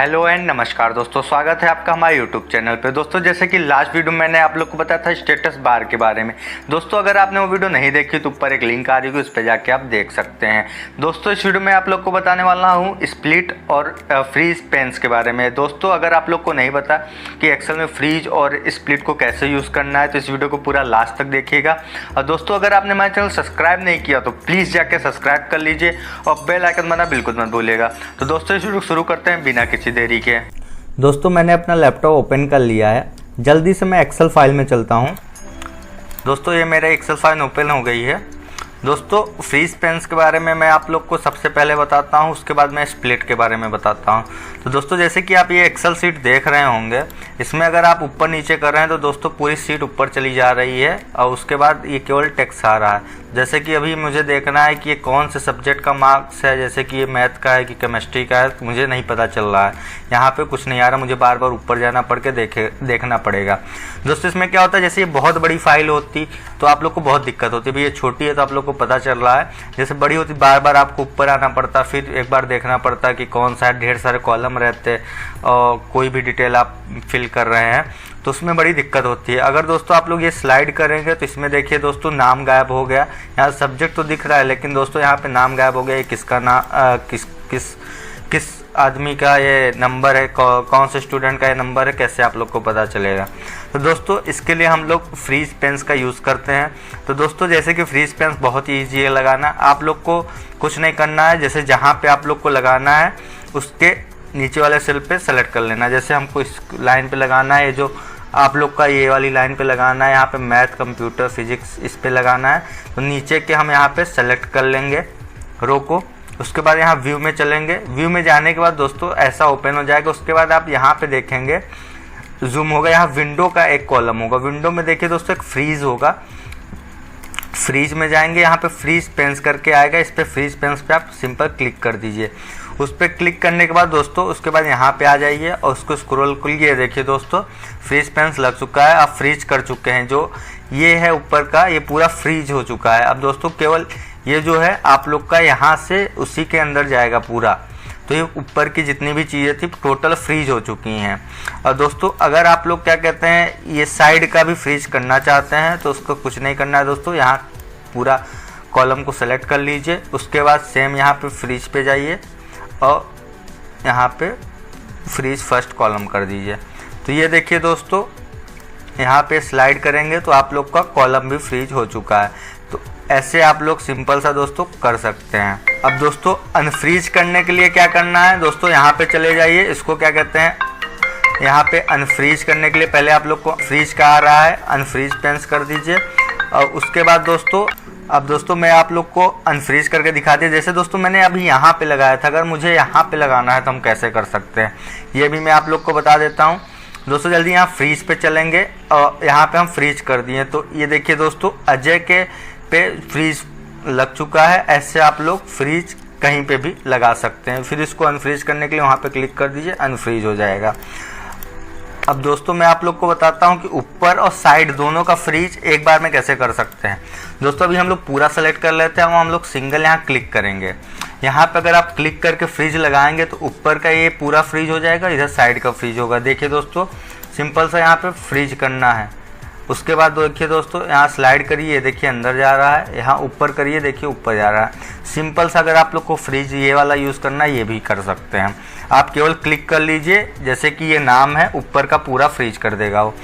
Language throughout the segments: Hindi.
हेलो एंड नमस्कार दोस्तों, स्वागत है आपका हमारे यूट्यूब चैनल पे। दोस्तों जैसे कि लास्ट वीडियो मैंने आप लोग को बताया था स्टेटस बार के बारे में। दोस्तों अगर आपने वो वीडियो नहीं देखी तो ऊपर एक लिंक आ रही है, उस पर जाके आप देख सकते हैं। दोस्तों इस वीडियो में आप लोग को बताने वाला हूँ स्प्लिट और फ्रीज पेन्स के बारे में। दोस्तों अगर आप लोग को नहीं पता कि एक्सेल में फ्रीज और स्प्लिट को कैसे यूज़ करना है तो इस वीडियो को पूरा लास्ट तक देखिएगा। और दोस्तों अगर आपने हमारे चैनल सब्सक्राइब नहीं किया तो प्लीज़ जाके सब्सक्राइब कर लीजिए और बेल आइकन दबाना बिल्कुल मत भूलिएगा। तो दोस्तों इस वीडियो को शुरू करते हैं बिना किसी देरी के। दोस्तों मैंने अपना लैपटॉप ओपन कर लिया है। जल्दी से मैं एक्सेल फाइल में चलता हूं। दोस्तों ये मेरा एक्सेल फाइल ओपन हो गई है। दोस्तों फ्रीज पेन्स के बारे में मैं आप लोग को सबसे पहले बताता हूं, उसके बाद मैं स्प्लिट के बारे में बताता हूं। तो दोस्तों जैसे कि आप ये एक्सेल सीट देख रहे होंगे, इसमें अगर आप ऊपर नीचे कर रहे हैं तो दोस्तों पूरी सीट ऊपर चली जा रही है और उसके बाद ये केवल टेक्स्ट आ रहा है। जैसे कि अभी मुझे देखना है कि ये कौन से सब्जेक्ट का मार्क्स है, जैसे कि ये मैथ का है कि केमिस्ट्री का है, तो मुझे नहीं पता चल रहा है। यहाँ पे कुछ नहीं आ रहा, मुझे बार बार ऊपर जाना पड़ के देखना पड़ेगा। दोस्तों इसमें क्या होता है, जैसे ये बहुत बड़ी फाइल होती तो आप लोग को बहुत दिक्कत होती है। भाई ये छोटी है तो आप लोग को पता चल रहा है, जैसे बड़ी होती बार बार आपको ऊपर आना पड़ता, फिर एक बार देखना पड़ता कि कौन सा है, ढेर सारे कॉलम रहते और कोई भी डिटेल आप फिल कर रहे हैं तो उसमें बड़ी दिक्कत होती है। अगर दोस्तों आप लोग ये स्लाइड करेंगे तो इसमें देखिए दोस्तों नाम गायब हो गया। यहाँ सब्जेक्ट तो दिख रहा है लेकिन दोस्तों यहाँ पे नाम गायब हो गया। ये किसका नाम किस आदमी का ये नंबर है, कौन से स्टूडेंट का ये नंबर है, कैसे आप लोग को पता चलेगा। तो दोस्तों इसके लिए हम लोग फ्रीज पेन्स का यूज़ करते हैं। तो दोस्तों जैसे कि फ्रीज पेन्स बहुत ही ईजी है लगाना। आप लोग को कुछ नहीं करना है, जैसे जहाँ पे आप लोग को लगाना है उसके नीचे वाले सेल पे सेलेक्ट कर लेना। जैसे हमको इस लाइन पे लगाना है, ये जो आप लोग का ये वाली लाइन पे लगाना है, यहाँ पे मैथ कंप्यूटर फिजिक्स इस पे लगाना है। तो नीचे के हम यहाँ पे सेलेक्ट कर लेंगे रो को। उसके बाद यहाँ व्यू में चलेंगे। व्यू में जाने के बाद दोस्तों ऐसा ओपन हो जाएगा। उसके बाद आप यहाँ पे देखेंगे जूम होगा, यहाँ विंडो का एक कॉलम होगा। विंडो में देखिए दोस्तों एक फ्रीज होगा। फ्रीज में जाएंगे, यहाँ पे फ्रीज पेन्स करके आएगा। इस पे फ्रीज पेन्स पे आप सिंपल क्लिक कर दीजिए। उस पर क्लिक करने के बाद दोस्तों उसके बाद यहाँ पे आ जाइए और उसको स्क्रॉल करिए। देखिए दोस्तों फ्रीज पेन्स लग चुका है, आप फ्रीज कर चुके हैं। जो ये है ऊपर का ये पूरा फ्रीज हो चुका है। अब दोस्तों केवल ये जो है आप लोग का यहाँ से उसी के अंदर जाएगा पूरा। तो ये ऊपर की जितनी भी चीज़ें थी टोटल फ्रीज हो चुकी हैं। और दोस्तों अगर आप लोग क्या कहते हैं ये साइड का भी फ्रीज करना चाहते हैं तो उसको कुछ नहीं करना है दोस्तों, यहाँ पूरा कॉलम को सेलेक्ट कर लीजिए। उसके बाद सेम यहाँ पे फ्रीज पे जाइए और यहाँ पे फ्रीज फर्स्ट कॉलम कर दीजिए। तो ये देखिए दोस्तों यहाँ पे स्लाइड करेंगे तो आप लोग का कॉलम भी फ्रीज हो चुका है। तो ऐसे आप लोग सिंपल सा दोस्तों कर सकते हैं। अब दोस्तों अनफ्रीज करने के लिए क्या करना है, दोस्तों यहाँ पे चले जाइए। इसको क्या कहते हैं, यहाँ पे अनफ्रीज करने के लिए पहले आप लोग को फ्रीज का आ रहा है, अनफ्रीज पेन्स कर दीजिए। और उसके बाद दोस्तों अब दोस्तों मैं आप लोग को अनफ्रीज करके दिखा दिया। जैसे दोस्तों मैंने अभी यहाँ पे लगाया था, अगर मुझे यहाँ पे लगाना है तो हम कैसे कर सकते हैं ये भी मैं आप लोग को बता देता हूँ। दोस्तों जल्दी यहाँ फ्रीज पे चलेंगे और यहाँ पे हम फ्रीज कर दिए। तो ये देखिए दोस्तों अजय के पे फ्रीज लग चुका है। ऐसे आप लोग फ्रीज कहीं पे भी लगा सकते हैं। फिर इसको अनफ्रीज करने के लिए वहाँ पे क्लिक कर दीजिए, अनफ्रीज हो जाएगा। अब दोस्तों मैं आप लोग को बताता हूँ कि ऊपर और साइड दोनों का फ्रीज एक बार में कैसे कर सकते हैं। दोस्तों अभी हम लोग पूरा सेलेक्ट कर लेते हैं और हम लोग सिंगल यहाँ क्लिक करेंगे। यहाँ पे अगर आप क्लिक करके फ्रीज लगाएंगे तो ऊपर का ये पूरा फ्रीज हो जाएगा, इधर साइड का फ्रीज होगा। देखिए दोस्तों सिंपल सा यहाँ पे फ्रीज करना है। उसके बाद देखिए दोस्तों यहाँ स्लाइड करिए, देखिए अंदर जा रहा है। यहाँ ऊपर करिए, देखिए ऊपर जा रहा है। सिंपल सा अगर आप लोग को फ्रीज ये वाला यूज़ करना है ये भी कर सकते हैं। आप केवल क्लिक कर लीजिए, जैसे कि ये नाम है ऊपर का पूरा फ्रीज कर देगा वो।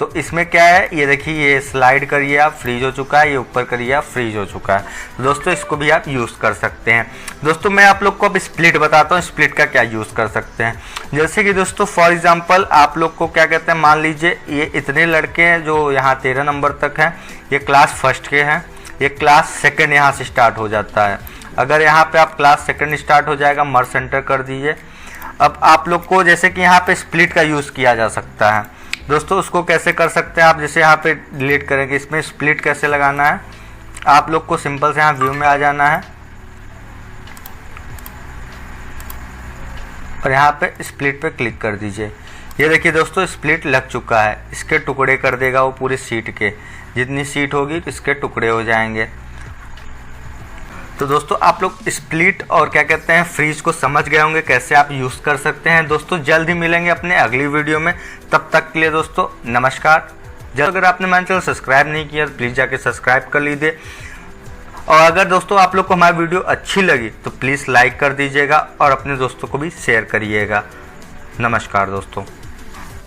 तो इसमें क्या है ये देखिए, ये स्लाइड करिए आप फ्रीज हो चुका है, ये ऊपर करिए आप फ्रीज हो चुका है। तो दोस्तों इसको भी आप यूज़ कर सकते हैं। दोस्तों मैं आप लोग को अब स्प्लिट बताता हूँ, स्प्लिट का क्या यूज़ कर सकते हैं। जैसे कि दोस्तों फॉर एग्जांपल आप लोग को क्या कहते हैं, मान लीजिए ये इतने लड़के हैं जो यहाँ 13 नंबर तक हैं, ये क्लास फर्स्ट के हैं, ये क्लास सेकेंड यहाँ से स्टार्ट हो जाता है। अगर यहाँ पे आप क्लास सेकेंड स्टार्ट हो जाएगा, मर्ज सेंटर कर दीजिए। अब आप लोग को जैसे कि यहाँ पे स्प्लिट का यूज़ किया जा सकता है। दोस्तों उसको कैसे कर सकते हैं आप, जैसे यहाँ पे डिलीट करेंगे, इसमें स्प्लिट कैसे लगाना है आप लोग को सिंपल से यहाँ व्यू में आ जाना है और यहाँ पे स्प्लिट पे क्लिक कर दीजिए। ये देखिए दोस्तों स्प्लिट लग चुका है। इसके टुकड़े कर देगा वो पूरी सीट के, जितनी सीट होगी तो इसके टुकड़े हो जाएंगे। तो दोस्तों आप लोग स्प्लिट और क्या कहते हैं फ्रीज को समझ गए होंगे कैसे आप यूज़ कर सकते हैं। दोस्तों जल्द ही मिलेंगे अपने अगली वीडियो में, तब तक के लिए दोस्तों नमस्कार। अगर आपने मेरा चैनल सब्सक्राइब नहीं किया तो प्लीज़ जाके सब्सक्राइब कर लीजिए, और अगर दोस्तों आप लोग को हमारी वीडियो अच्छी लगी तो प्लीज़ लाइक कर दीजिएगा और अपने दोस्तों को भी शेयर करिएगा। नमस्कार दोस्तों।